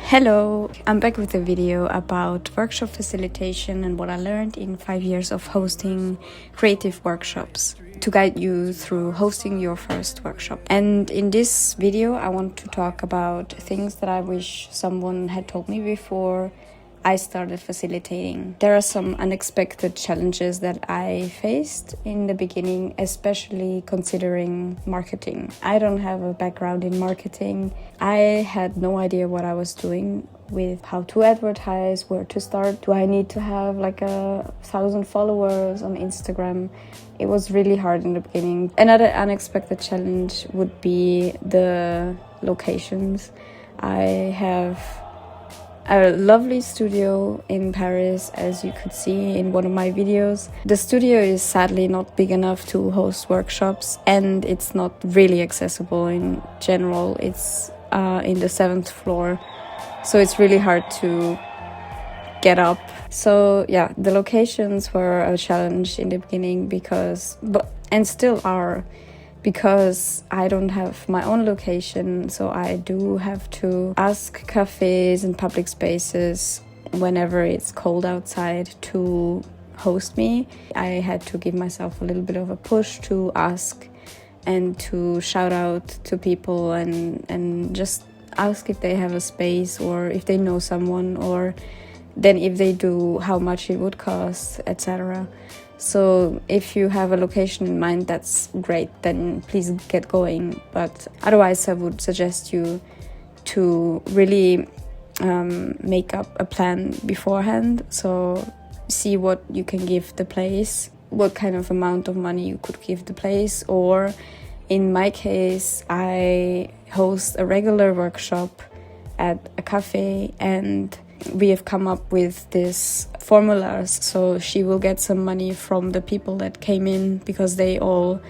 Hello, I'm back with a video about workshop facilitation and what I learned in 5 years of hosting creative workshops to guide you through hosting your first workshop. And in this video, I want to talk about things that I wish someone had told me before I started facilitating. There are some unexpected challenges that I faced in the beginning, especially considering marketing. I don't have a background in marketing. I had no idea what I was doing with how to advertise, where to start. Do I need to have like 1,000 followers on Instagram? It was really hard in the beginning. Another unexpected challenge would be the locations. I have a lovely studio in Paris, as you could see in one of my videos. The studio is sadly not big enough to host workshops, and it's not really accessible in general. It's in the 7th floor, so it's really hard to get up. So yeah, the locations were a challenge in the beginning and still are, because I don't have my own location, so I do have to ask cafes and public spaces whenever it's cold outside to host me. I had to give myself a little bit of a push to ask and to shout out to people and just ask if they have a space or if they know someone, or then if they do, how much it would cost, etc. So if you have a location in mind, that's great, then please get going. But otherwise, I would suggest you to really make up a plan beforehand. So see what you can give the place, what kind of amount of money you could give the place. Or in my case, I host a regular workshop at a cafe, and we have come up with these formulas, so she will get some money from the people that came in because they all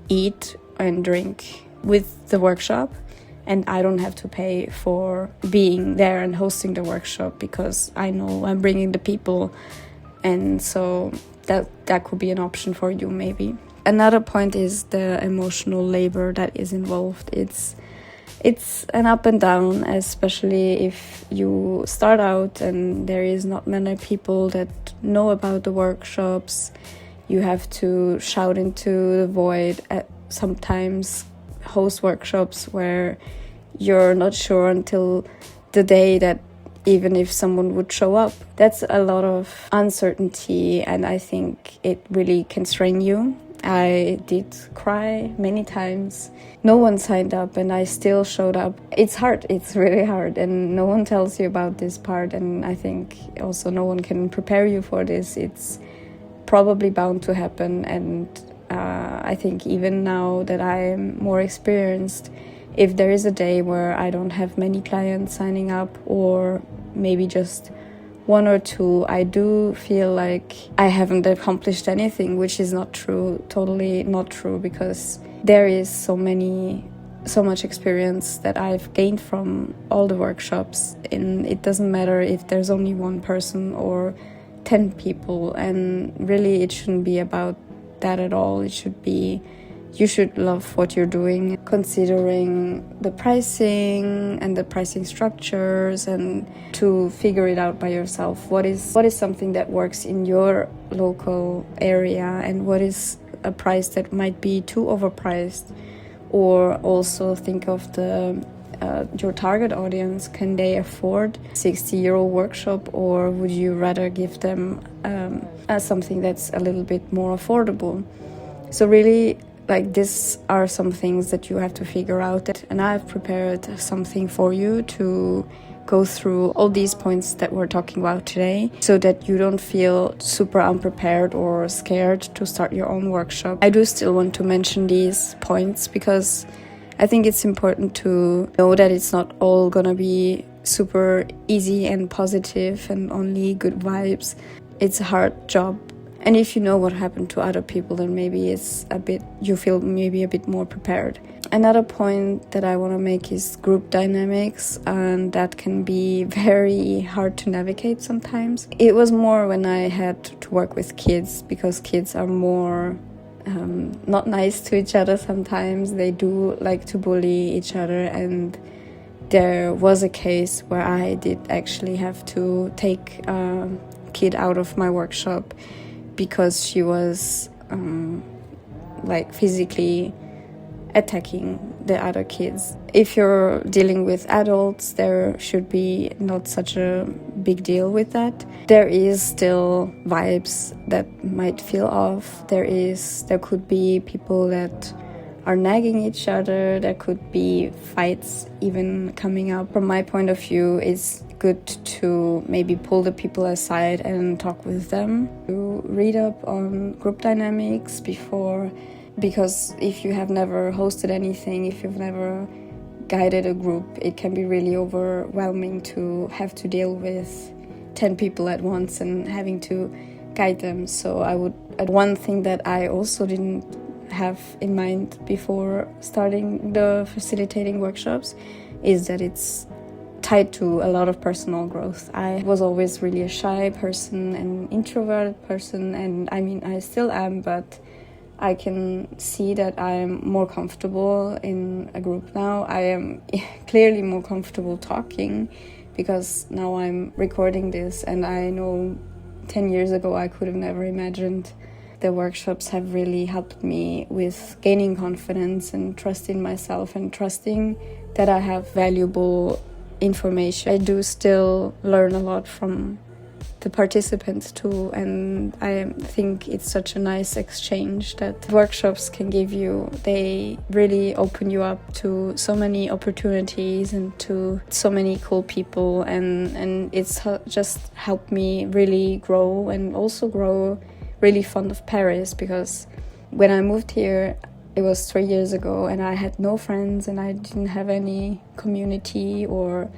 eat and drink with the workshop, and I don't have to pay for being there and hosting the workshop because I know I'm bringing the people, and so that could be an option for you maybe. Another point is the emotional labor that is involved. It's an up and down, especially if you start out and there is not many people that know about the workshops. You have to shout into the void, sometimes host workshops where you're not sure until the day that even if someone would show up. That's a lot of uncertainty, and I think it really can strain you. I did cry many times. No one signed up and I still showed up. It's hard, it's really hard, and no one tells you about this part, and I think also no one can prepare you for this. It's probably bound to happen, and I think even now that I'm more experienced, if there is a day where I don't have many clients signing up, or maybe just one or two, I do feel like I haven't accomplished anything, which is not true, totally not true, because there is so much experience that I've gained from all the workshops, and it doesn't matter if there's only one person or 10 people, and really it shouldn't be about that at all. It should be, you should love what you're doing, considering the pricing and the pricing structures, and to figure it out by yourself. What is something that works in your local area, and what is a price that might be too overpriced? Or also think of your target audience. Can they afford €60 workshop, or would you rather give them something that's a little bit more affordable? So really, like, these are some things that you have to figure out, and I've prepared something for you to go through all these points that we're talking about today, so that you don't feel super unprepared or scared to start your own workshop. I do still want to mention these points because I think it's important to know that it's not all gonna be super easy and positive and only good vibes. It's a hard job. And if you know what happened to other people, then maybe you feel maybe a bit more prepared. Another point that I want to make is group dynamics, and that can be very hard to navigate sometimes. It was more when I had to work with kids, because kids are more not nice to each other sometimes. They do like to bully each other, and there was a case where I did actually have to take a kid out of my workshop because she was like physically attacking the other kids. If you're dealing with adults, there should be not such a big deal with that. There is still vibes that might feel off. There could be people that are nagging each other. There could be fights even coming up. From my point of view, it's good to maybe pull the people aside and talk with them. To read up on group dynamics before, because if you have never hosted anything, if you've never guided a group, it can be really overwhelming to have to deal with 10 people at once and having to guide them. So one thing that I also didn't have in mind before starting the facilitating workshops is that it's tied to a lot of personal growth. I was always really a shy person, an introverted person, and I mean I still am, but I can see that I'm more comfortable in a group now. I am clearly more comfortable talking because now I'm recording this, and I know 10 years ago I could have never imagined. The workshops have really helped me with gaining confidence and trust in myself and trusting that I have valuable information. I do still learn a lot from the participants too, and I think it's such a nice exchange that workshops can give you. They really open you up to so many opportunities and to so many cool people, and it's just helped me really grow and also grow really fond of Paris, because when I moved here it was 3 years ago and I had no friends and I didn't have any community or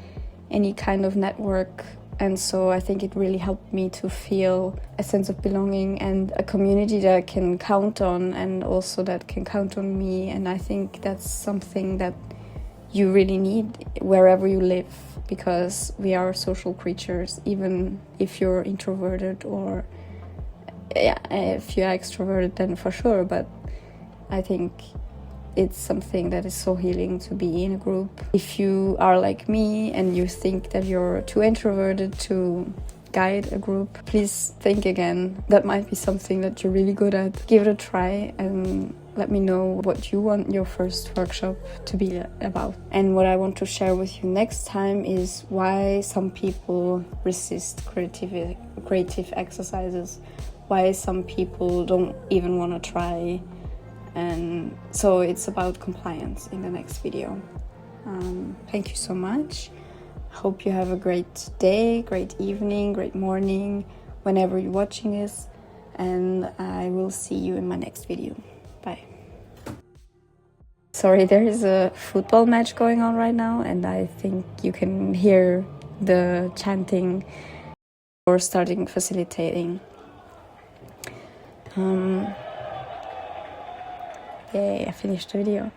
any kind of network. And so I think it really helped me to feel a sense of belonging and a community that I can count on, and also that can count on me. And I think that's something that you really need wherever you live, because we are social creatures, even if you're introverted or if you're extroverted, then for sure. But I think it's something that is so healing to be in a group. If you are like me and you think that you're too introverted to guide a group, please think again. That might be something that you're really good at. Give it a try and let me know what you want your first workshop to be about. And what I want to share with you next time is why some people resist creative exercises, why some people don't even want to try. And so it's about compliance in the next video. Thank you so much. Hope you have a great day, great evening, great morning, whenever you're watching this. And I will see you in my next video. Bye. Sorry, there is a football match going on right now, and I think you can hear the chanting or starting facilitating. Yay, I finished the video.